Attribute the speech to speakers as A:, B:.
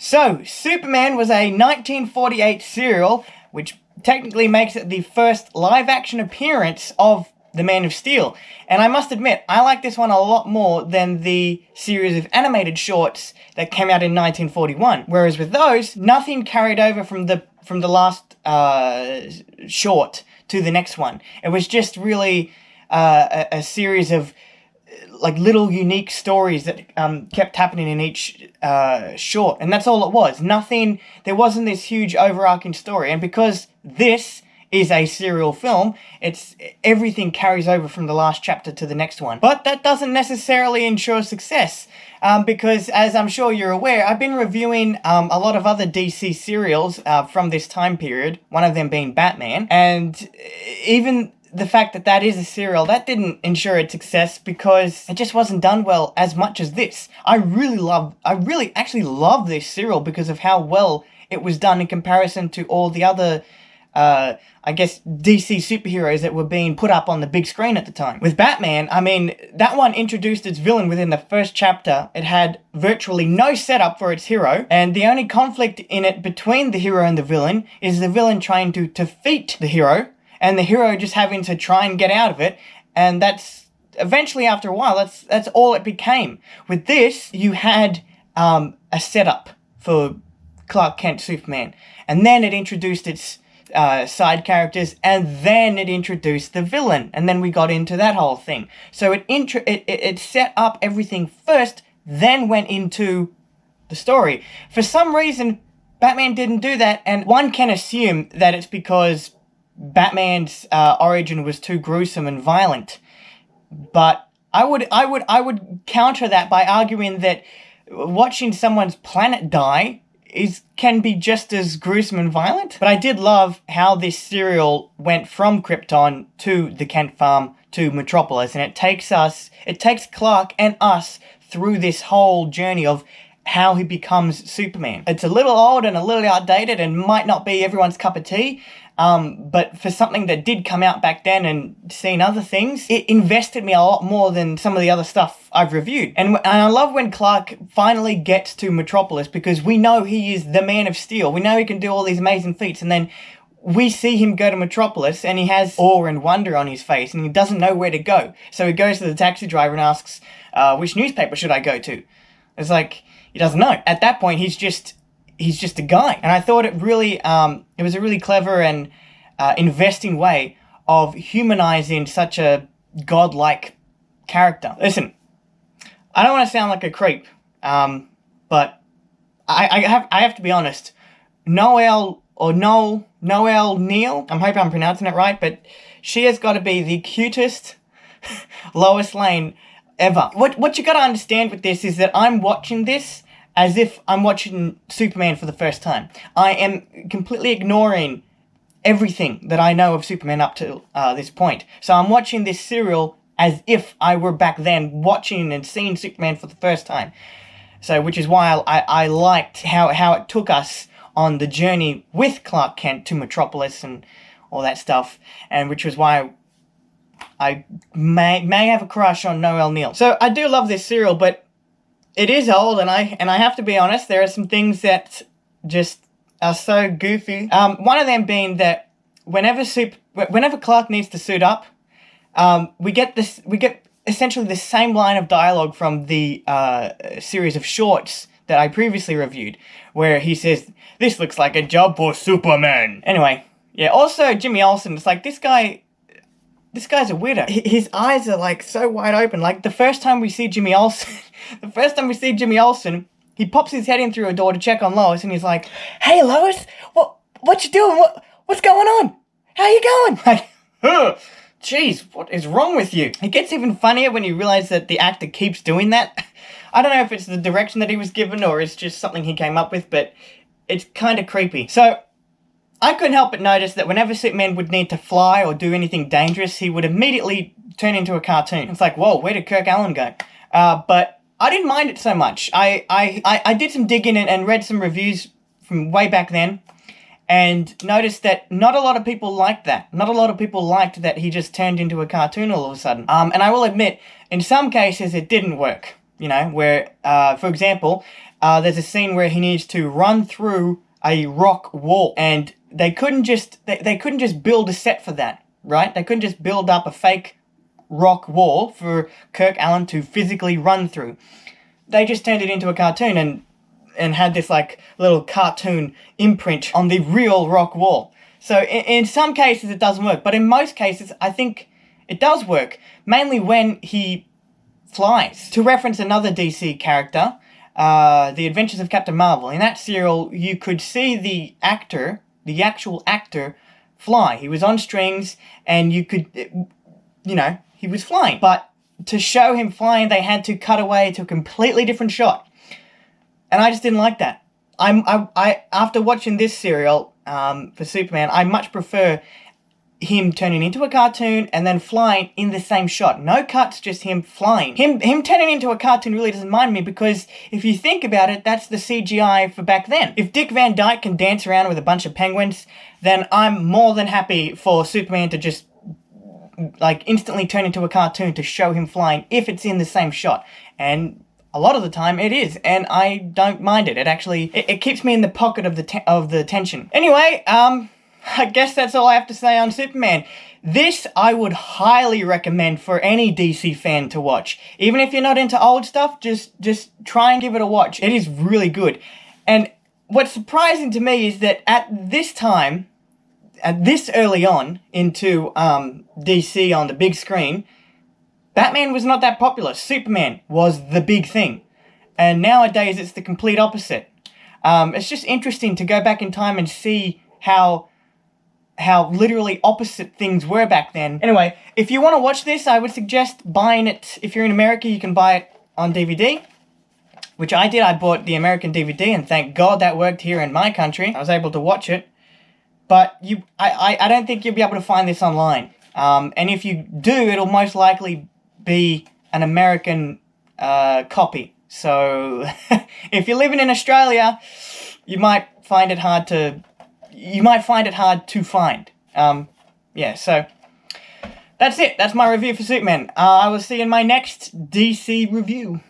A: So, Superman was a 1948 serial, which technically makes it the first live-action appearance of the Man of Steel. And I must admit, I like this one a lot more than the series of animated shorts that came out in 1941. Whereas with those, nothing carried over from the last short to the next one. It was just really a series of like little unique stories that kept happening in each short, and that's all it was. Nothing. There wasn't this huge overarching story, and because this is a serial film, everything carries over from the last chapter to the next one. But that doesn't necessarily ensure success, because as I'm sure you're aware, I've been reviewing a lot of other DC serials from this time period, one of them being Batman, and even the fact that that is a serial, that didn't ensure its success because it just wasn't done well as much as this. I really actually love this serial because of how well it was done in comparison to all the other I guess DC superheroes that were being put up on the big screen at the time. With Batman, I mean, that one introduced its villain within the first chapter. It had virtually no setup for its hero, and the only conflict in it between the hero and the villain is the villain trying to defeat the hero, and the hero just having to try and get out of it, and that's eventually, after a while, that's all it became. With this, you had a setup for Clark Kent Superman, and then it introduced its side characters, and then it introduced the villain, and then we got into that whole thing. So it set up everything first, then went into the story. For some reason, Batman didn't do that, and one can assume that it's because Batman's origin was too gruesome and violent. But I would counter that by arguing that watching someone's planet die can be just as gruesome and violent. But I did love how this serial went from Krypton to the Kent farm to Metropolis, and it takes Clark and us through this whole journey of how he becomes Superman. It's a little old and a little outdated and might not be everyone's cup of tea, but for something that did come out back then and seen other things, it invested me a lot more than some of the other stuff I've reviewed. And I love when Clark finally gets to Metropolis, because we know he is the Man of Steel. We know he can do all these amazing feats, and then we see him go to Metropolis and he has awe and wonder on his face and he doesn't know where to go. So he goes to the taxi driver and asks, which newspaper should I go to? It's like, he doesn't know. At that point, he's just a guy. And I thought it was a really clever and investing way of humanizing such a godlike character. Listen, I don't want to sound like a creep, but I have to be honest. Noel Neal, I'm hoping I'm pronouncing it right, but she has got to be the cutest Lois Lane ever. What you got to understand with this is that I'm watching this as if I'm watching Superman for the first time. I am completely ignoring everything that I know of Superman up to this point. So I'm watching this serial as if I were back then watching and seeing Superman for the first time. So, which is why I liked how it took us on the journey with Clark Kent to Metropolis and all that stuff, and which was why I may have a crush on Noel Neal. So I do love this serial, but it is old, and I have to be honest, there are some things that just are so goofy. One of them being that whenever Clark needs to suit up, we get essentially the same line of dialogue from the series of shorts that I previously reviewed, where he says, "This looks like a job for Superman." Anyway, yeah, also Jimmy Olsen, it's like, this guy's a weirdo. His eyes are like so wide open. Like the first time we see Jimmy Olsen, he pops his head in through a door to check on Lois, and he's like, "Hey Lois, what you doing? What's going on? How you going?" Like, jeez, what is wrong with you? It gets even funnier when you realize that the actor keeps doing that. I don't know if it's the direction that he was given or it's just something he came up with, but it's kind of creepy. So I couldn't help but notice that whenever Superman would need to fly or do anything dangerous, he would immediately turn into a cartoon. It's like, whoa, where did Kirk Alyn go? But I didn't mind it so much. I did some digging and read some reviews from way back then, and noticed that not a lot of people liked that. Not a lot of people liked that he just turned into a cartoon all of a sudden. And I will admit, in some cases it didn't work. You know, where, for example, there's a scene where he needs to run through a rock wall, and they couldn't just build a set for that, right? They couldn't just build up a fake rock wall for Kirk Alyn to physically run through. They just turned it into a cartoon and had this like little cartoon imprint on the real rock wall. So in some cases it doesn't work, but in most cases I think it does work, mainly when he flies. To reference another DC character, The Adventures of Captain Marvel, in that serial you could see the actual actor, fly. He was on strings and you could, he was flying. But to show him flying, they had to cut away to a completely different shot. And I just didn't like that. I after watching this serial for Superman, I much prefer him turning into a cartoon and then flying in the same shot. No cuts, just him flying. Him turning into a cartoon really doesn't mind me, because if you think about it, that's the CGI for back then. If Dick Van Dyke can dance around with a bunch of penguins, then I'm more than happy for Superman to just like instantly turn into a cartoon to show him flying if it's in the same shot. And a lot of the time it is, and I don't mind it. It actually it keeps me in the pocket of the tension. Anyway, I guess that's all I have to say on Superman. This I would highly recommend for any DC fan to watch. Even if you're not into old stuff, just try and give it a watch. It is really good. And what's surprising to me is that at this time, at this early on into DC on the big screen, Batman was not that popular. Superman was the big thing. And nowadays it's the complete opposite. It's just interesting to go back in time and see how literally opposite things were back then. Anyway, if you want to watch this, I would suggest buying it. If you're in America, you can buy it on DVD, which I did. I bought the American DVD, and thank God that worked here in my country. I was able to watch it. But I don't think you'll be able to find this online. And if you do, it'll most likely be an American copy. So if you're living in Australia, you might find it hard to find. Yeah, so that's it. That's my review for Superman. I will see you in my next DC review.